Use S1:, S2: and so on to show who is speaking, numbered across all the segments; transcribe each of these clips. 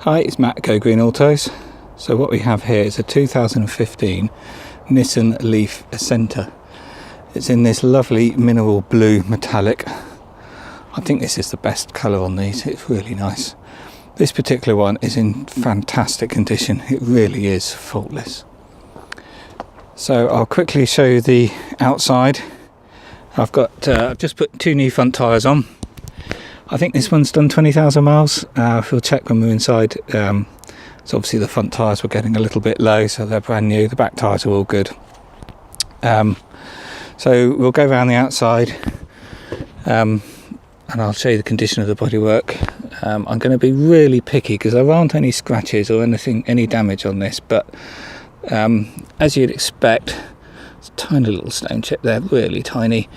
S1: Hi, it's Matt, Go Green Autos. So what we have here is a 2015 Nissan Leaf Acenta. It's in this lovely mineral blue metallic. I think this is the best colour on these. It's really nice. This particular one is in fantastic condition. It really is faultless. So I'll quickly show you the outside. I've just put two new front tyres on. I think this one's done 20,000 miles. We'll check when we're inside. So obviously the front tyres were getting a little bit low, so they're brand new. The back tyres are all good. So we'll go around the outside and I'll show you the condition of the bodywork. I'm going to be really picky because there aren't any scratches or any damage on this, but as you'd expect, it's a tiny little stone chip there, really tiny.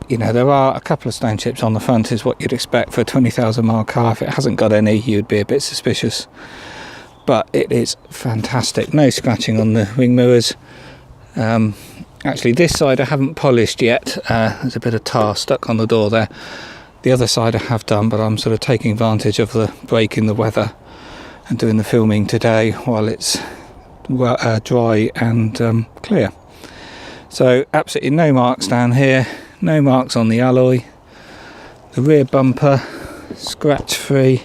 S1: You know, there are a couple of stone chips on the front, is what you'd expect for a 20,000 mile car. If it hasn't got any, you'd be a bit suspicious. But it is fantastic. No scratching on the wing mirrors. Actually, this side I haven't polished yet. There's a bit of tar stuck on the door there. The other side I have done, but I'm sort of taking advantage of the break in the weather and doing the filming today while it's dry and clear. So absolutely no marks down here. No marks on the alloy. The rear bumper, scratch free.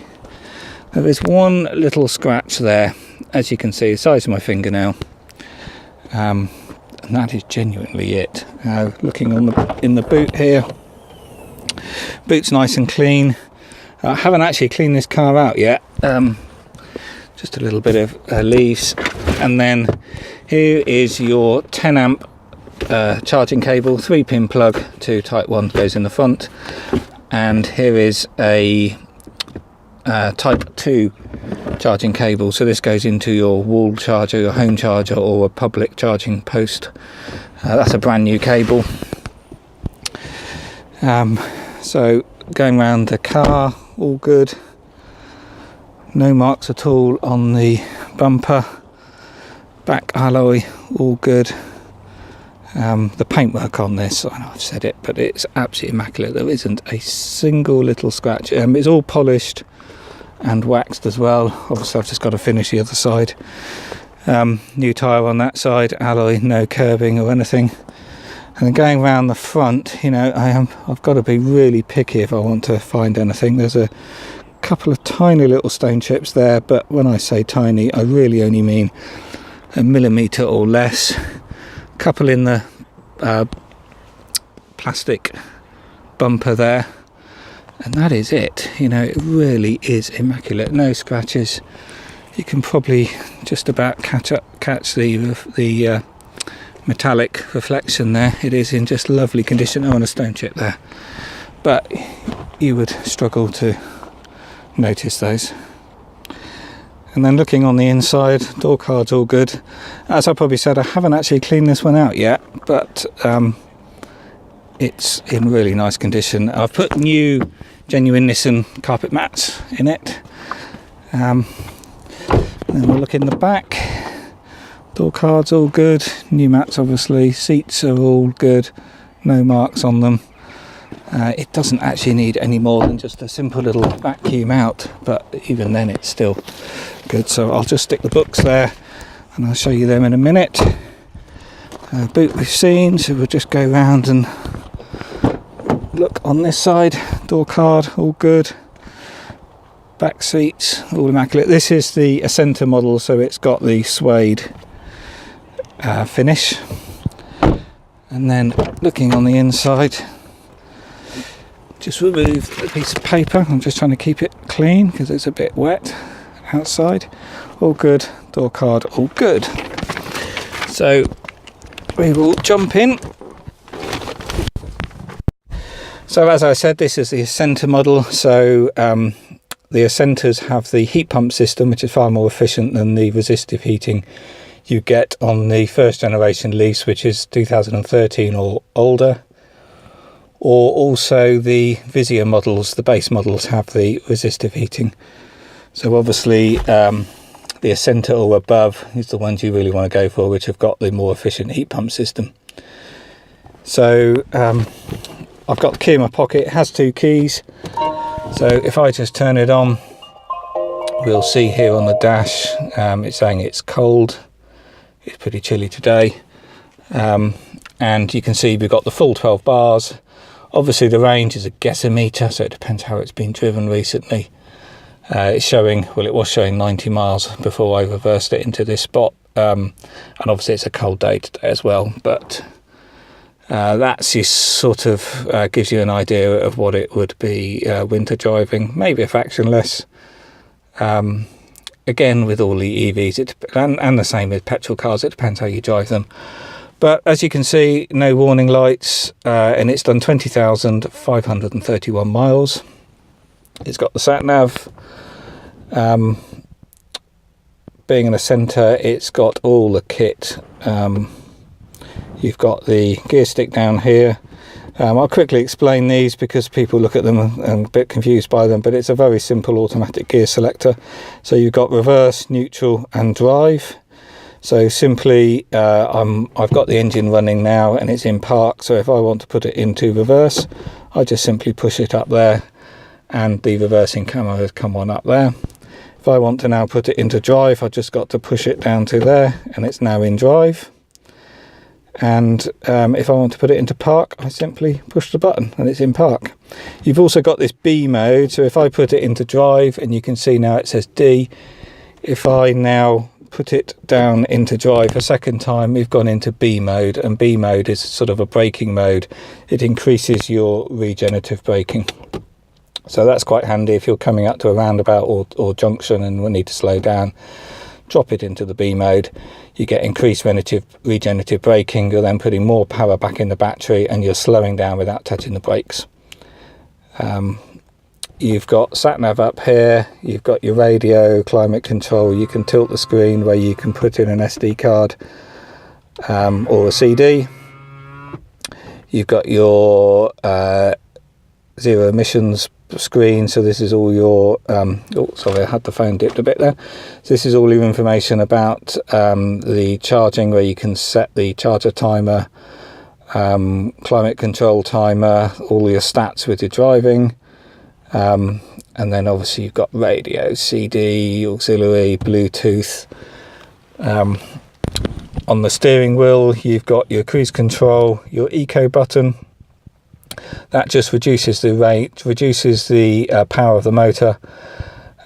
S1: There is one little scratch there, as you can see, the size of my fingernail, and that is genuinely it. Looking in the boot here, boot's nice and clean. I haven't actually cleaned this car out yet. Just a little bit of leaves, and then here is your 10 amp charging cable, 3-pin plug to type 1 goes in the front, and here is a type 2 charging cable, so this goes into your wall charger, your home charger, or a public charging post. That's a brand new cable. So going around the car, all good, no marks at all on the bumper, back alloy, all good. The paintwork on this, I know I've said it, but it's absolutely immaculate. There isn't a single little scratch. It's all polished and waxed as well. Obviously I've just got to finish the other side. New tyre on that side, alloy, no curbing or anything. And then going around the front, you know, I've got to be really picky if I want to find anything. There's a couple of tiny little stone chips there, but when I say tiny, I really only mean a millimetre or less. Couple in the plastic bumper there, and that is it. You know, it really is immaculate. No scratches. You can probably just about catch the metallic reflection there. It is in just lovely condition. Oh, and a stone chip there, but you would struggle to notice those. And then looking on the inside, door card's all good. As I probably said, I haven't actually cleaned this one out yet, but it's in really nice condition. I've put new genuine Nissan carpet mats in it. Then we'll look in the back. Door card's all good. New mats, obviously. Seats are all good. No marks on them. It doesn't actually need any more than just a simple little vacuum out, but even then it's still good. So I'll just stick the books there and I'll show you them in a minute. Boot we've seen, so we'll just go round and look on this side. Door card, all good. Back seats, all immaculate. This is the Acenta model, so it's got the suede finish. And then looking on the inside, just remove a piece of paper. I'm just trying to keep it clean because it's a bit wet outside. All good. Door card, all good. So we will jump in. So as I said, this is the Acenta model. So the Acentas have the heat pump system, which is far more efficient than the resistive heating you get on the first generation Leafs, which is 2013 or older. Or also the Visia models, the base models, have the resistive heating. So obviously the Acenta or above is the ones you really want to go for, which have got the more efficient heat pump system. So I've got the key in my pocket. It has two keys. So if I just turn it on, we'll see here on the dash, it's saying it's cold. It's pretty chilly today. And you can see we've got the full 12 bars. Obviously the range is a guessometer, so it depends how it's been driven recently. It's showing, well, it was showing 90 miles before I reversed it into this spot. And obviously it's a cold day today as well, but that's just sort of gives you an idea of what it would be winter driving, maybe a fraction less. Again, with all the EVs, and the same with petrol cars, it depends how you drive them. But as you can see, no warning lights, and it's done 20,531 miles. It's got the sat nav. Being an Acenta, it's got all the kit. You've got the gear stick down here. I'll quickly explain these because people look at them and are a bit confused by them, but it's a very simple automatic gear selector. So you've got reverse, neutral and drive. So simply I've got the engine running now and it's in park, so if I want to put it into reverse, I just simply push it up there and the reversing camera has come on up there. If I want to now put it into drive, I've just got to push it down to there and it's now in drive. And if I want to put it into park, I simply push the button and it's in park. You've also got this B mode, so if I put it into drive, and you can see now it says D, if I now put it down into drive a second time, we've gone into B mode, and B mode is sort of a braking mode. It increases your regenerative braking. So that's quite handy if you're coming up to a roundabout or junction and will need to slow down. Drop it into the B mode, you get increased regenerative braking. You're then putting more power back in the battery and you're slowing down without touching the brakes. You've got sat nav up here, you've got your radio, climate control, you can tilt the screen where you can put in an SD card or a CD. You've got your zero emissions screen, so this is all your oh sorry, I had the phone dipped a bit there. So this is all your information about the charging, where you can set the charger timer, climate control timer, all your stats with your driving, and then obviously you've got radio, CD, auxiliary, Bluetooth. On the steering wheel you've got your cruise control, your eco button. That just reduces the rate, reduces the power of the motor,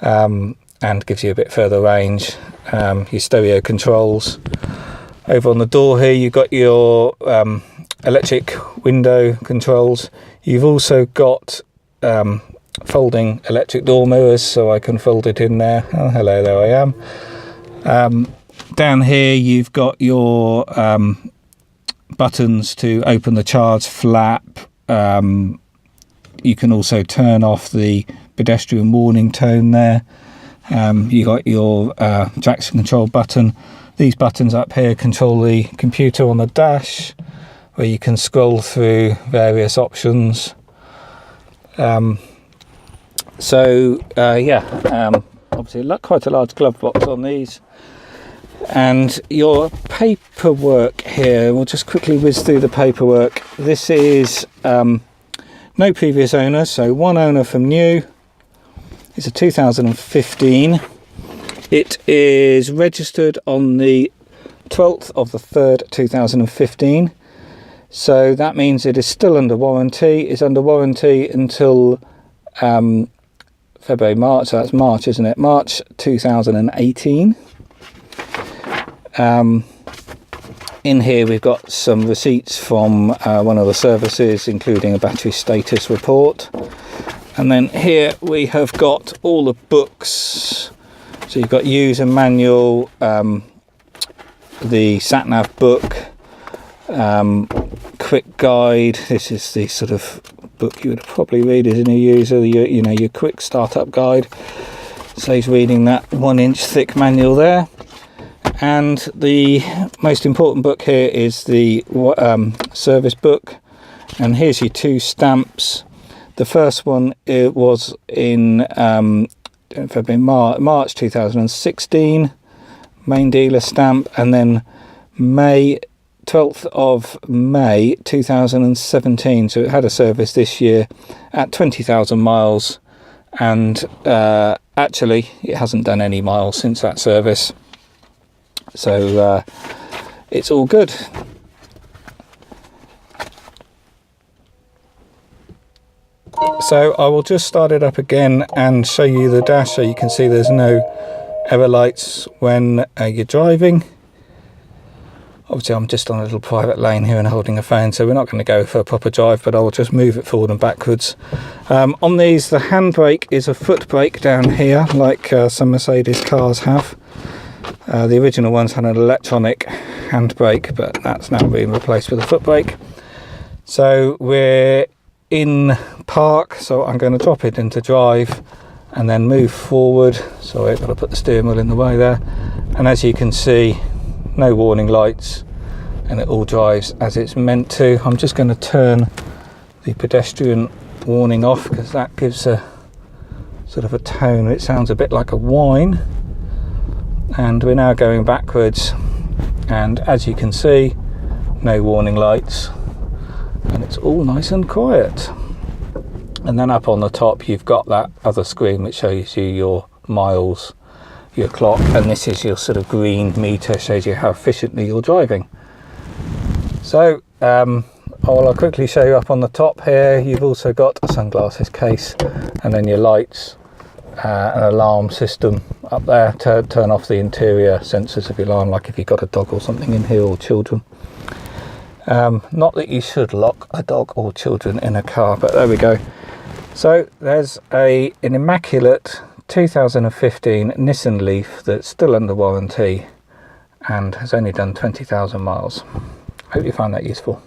S1: and gives you a bit further range. Your stereo controls. Over on the door here you've got your electric window controls. You've also got folding electric door mirrors, so I can fold it in there. Oh, hello, there I am. Down here you've got your buttons to open the charge flap. You can also turn off the pedestrian warning tone there. You got your traction control button. These buttons up here control the computer on the dash, where you can scroll through various options. Obviously quite a large glove box on these. And your paperwork here, we'll just quickly whiz through the paperwork. This is no previous owner, so one owner from new. It's a 2015. It is registered on the 12th of the 3rd 2015, so that means it is still under warranty. It's under warranty until February, March, so that's March, isn't it? March 2018. In here we've got some receipts from one of the services, including a battery status report. And then here we have got all the books. So you've got user manual, the sat nav book, quick guide. This is the sort of book you would probably read as a new user, your quick startup guide. So he's reading that 1-inch thick manual there. And the most important book here is the service book, and here's your 2 stamps. The first one, it was in February, March 2016, main dealer stamp, and then 12th of May 2017, so it had a service this year at 20,000 miles, and actually it hasn't done any miles since that service, so it's all good. So I will just start it up again and show you the dash, so you can see there's no error lights when you're driving. Obviously I'm just on a little private lane here and holding a phone, so we're not going to go for a proper drive, but I will just move it forward and backwards. On these, the handbrake is a foot brake down here, like some Mercedes cars have. The original ones had an electronic handbrake, but that's now being replaced with a foot brake. So we're in park, so I'm going to drop it into drive and then move forward. Sorry, I've got to put the steering wheel in the way there, and as you can see, no warning lights, and it all drives as it's meant to. I'm just going to turn the pedestrian warning off, because that gives a sort of a tone. It sounds a bit like a whine. And we're now going backwards, and as you can see, no warning lights, and it's all nice and quiet. And then up on the top you've got that other screen which shows you your miles, your clock, and this is your sort of green meter, shows you how efficiently you're driving. So I'll quickly show you up on the top here. You've also got a sunglasses case, and then your lights, an alarm system up there to turn off the interior sensors of your alarm, like if you've got a dog or something in here, or children. Not that you should lock a dog or children in a car, but there we go. So there's an immaculate 2015 Nissan Leaf that's still under warranty and has only done 20,000 miles. Hope you find that useful.